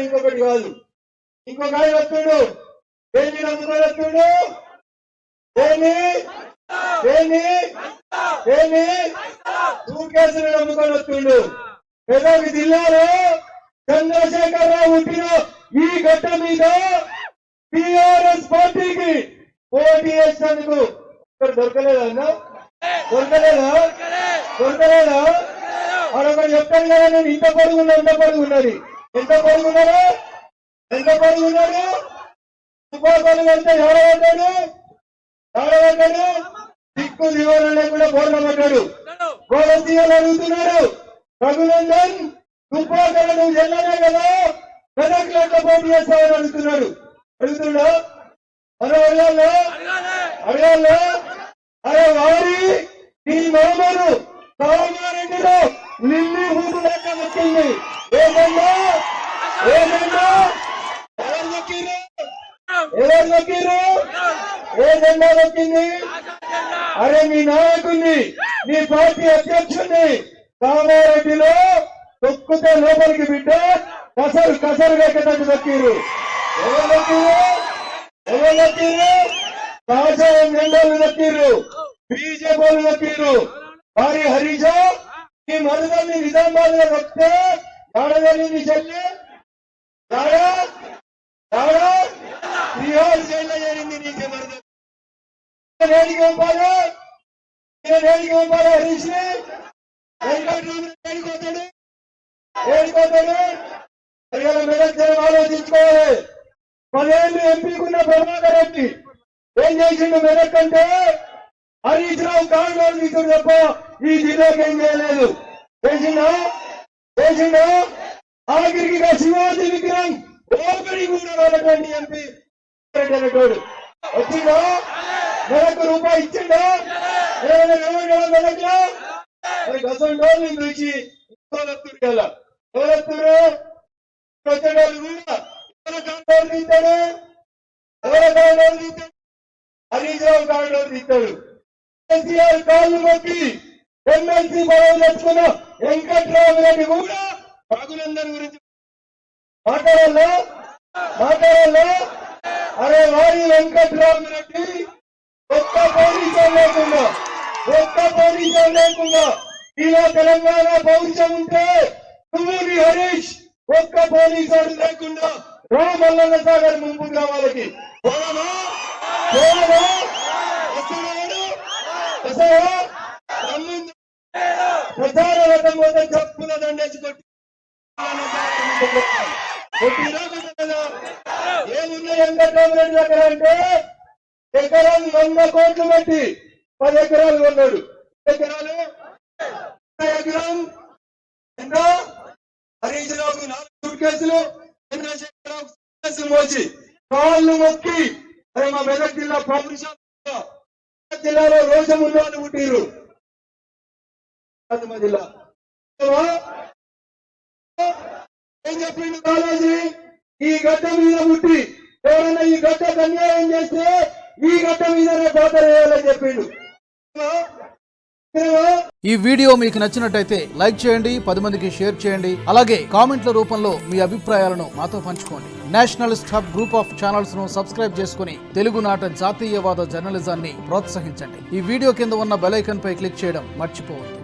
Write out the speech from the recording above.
ఇంకొకటి కాదు. ఇంకొక ఆయన వస్తుడు, దేన్ని నమ్ముకొని వస్తుడు, దేన్ని సూట్కేసులు నమ్ముకొని వస్తుడు. మెదక్ జిల్లాలో చంద్రశేఖరరావు పుట్టిన ఈ గడ్డ మీద టిఆర్ఎస్ పార్టీకి పోటీ చేసినందుకు దొరకలేదా అన్న? దొరకలేదా? అదొకటి చెప్తాను కదా, నేను ఇంత పొడుగున్నది. ఎంత పొడుగున్నాడు? తుపాకులు వెళ్తే ఎవడబడ్డాడు? దిక్కు దివాలు లేకుండా బోర్ల పడ్డాడు. గోడ తీయాలని అడుగుతున్నాడు. రఘునందన్ తుపాకులను వెళ్ళనే కదా మెదక్ లో పోటీ చేస్తామని అడుగుతున్నా. అడగాల అరే వారి నీ మామను కామారెడ్డిలో లిల్లీ హూపు లెక్క వచ్చింది. ఎవరు నొక్కింది? అరే మీ నాయకుడిని, నీ పార్టీ అధ్యక్షుడిని కామారెడ్డిలో తొక్కుతే లోపలికి బిడ్డ కసరు ఎక్కడానికి నొక్కిరు. ఎవరు నొక్కిరు? కాషాయం జెండాలు నొక్కిరు, బీజేపీలు నొక్కిరు. వారి హరీష ఈ మరుదల్ని నిజామాబాద్ లో నొక్కితే ఆడదల్లి నీ చెల్లి శ్రీహార్ జైల్లో చేరింది. నీకు మరుదల్లి నేడికి పంపాలి హరీష్ ని. ఏడిపోతాడు. మెదక్ జనం ఆలోచించుకోవాలి. 10 ఏళ్ళు ఎంపీకున్న ప్రభాకర్ రెడ్డి ఏం చేసిండు మెదక్ అంటే? హరీష్ రావు కాంగ్రెస్ తీసుడు తప్ప ఈ జిల్లాకి ఏం చేయలేదు. చేసిండా? ఆఖరికి శివాజీ విగ్రహం ఓపెనింగ్ కూడా వాళ్ళటువంటి ఎంపీ రెడ్డి అనేటోడు వచ్చిందా? మెదక్ రూపాయి ఇచ్చిండా? మెదక్ లో మరి గసండోళ్ళు పిలిచి ఇంకోలెత్తుడు కదా. ఎవరెత్తురు? వచ్చేటోళ్ళు కూడా ఎవరు తీస్తాడు? హరీష్ రావు కాంగ్రెస్ తీస్తాడు. కేసీఆర్ కాళ్ళు మొక్కి ఎమ్మెల్సీ పదవి తెచ్చుకున్న వెంకట్రావు రెడ్డి కూడా రఘునందన్ గురించి మాట్లాడాలా? అరే వారి వెంకట్రావు రెడ్డి ఒక్క పోలీసు లేకుండా ఇలా తెలంగాణ పౌరుషం ఉంటే నువ్వు నీ హరీష్ ఒక్క పోలీసు లేకుండా రామల్లన్న సాగర్ ముంపు గ్రామాలకి ప్రచార రథం పోతే చెప్పుల దండేసి ఏమున్నాయి వెంకట్రావు రెడ్డి దగ్గర అంటే ఎకరం 100 కోట్లు పెట్టి 10 ఎకరాలు కొన్నాడు. ఎకరం ఎంత? హరీష్ రావుకి 4 సూట్ కేసులు, చంద్రశేఖరరావు మోసి కాళ్ళు మొక్కి అరే మా మెదక్ జిల్లా పౌరుషం జిల్లాలో రోషం ఉన్నవాళ్ళు పుట్టిరు. జిల్లా ఏం చెప్పిండు కాలేజీ? ఈ గడ్డ మీద పుట్టి ఎవరైనా ఈ గడ్డకు అన్యాయం చేస్తే ఈ గడ్డ మీదనే పాత్ర వేయాలని చెప్పిండు. ఈ వీడియో మీకు నచ్చినట్టయితే లైక్ చేయండి, 10 మందికి షేర్ చేయండి. అలాగే కామెంట్ల రూపంలో మీ అభిప్రాయాలను మాతో పంచుకోండి. Nationalist hub group of channels ను సబ్స్క్రైబ్ చేసుకుని తెలుగునాట జాతీయవాద జర్నలిజాన్ని ప్రోత్సహించండి. ఈ వీడియో కింద ఉన్న బెల్ ఐకాన్ పై క్లిక్ చేయడం మర్చిపోవద్దు.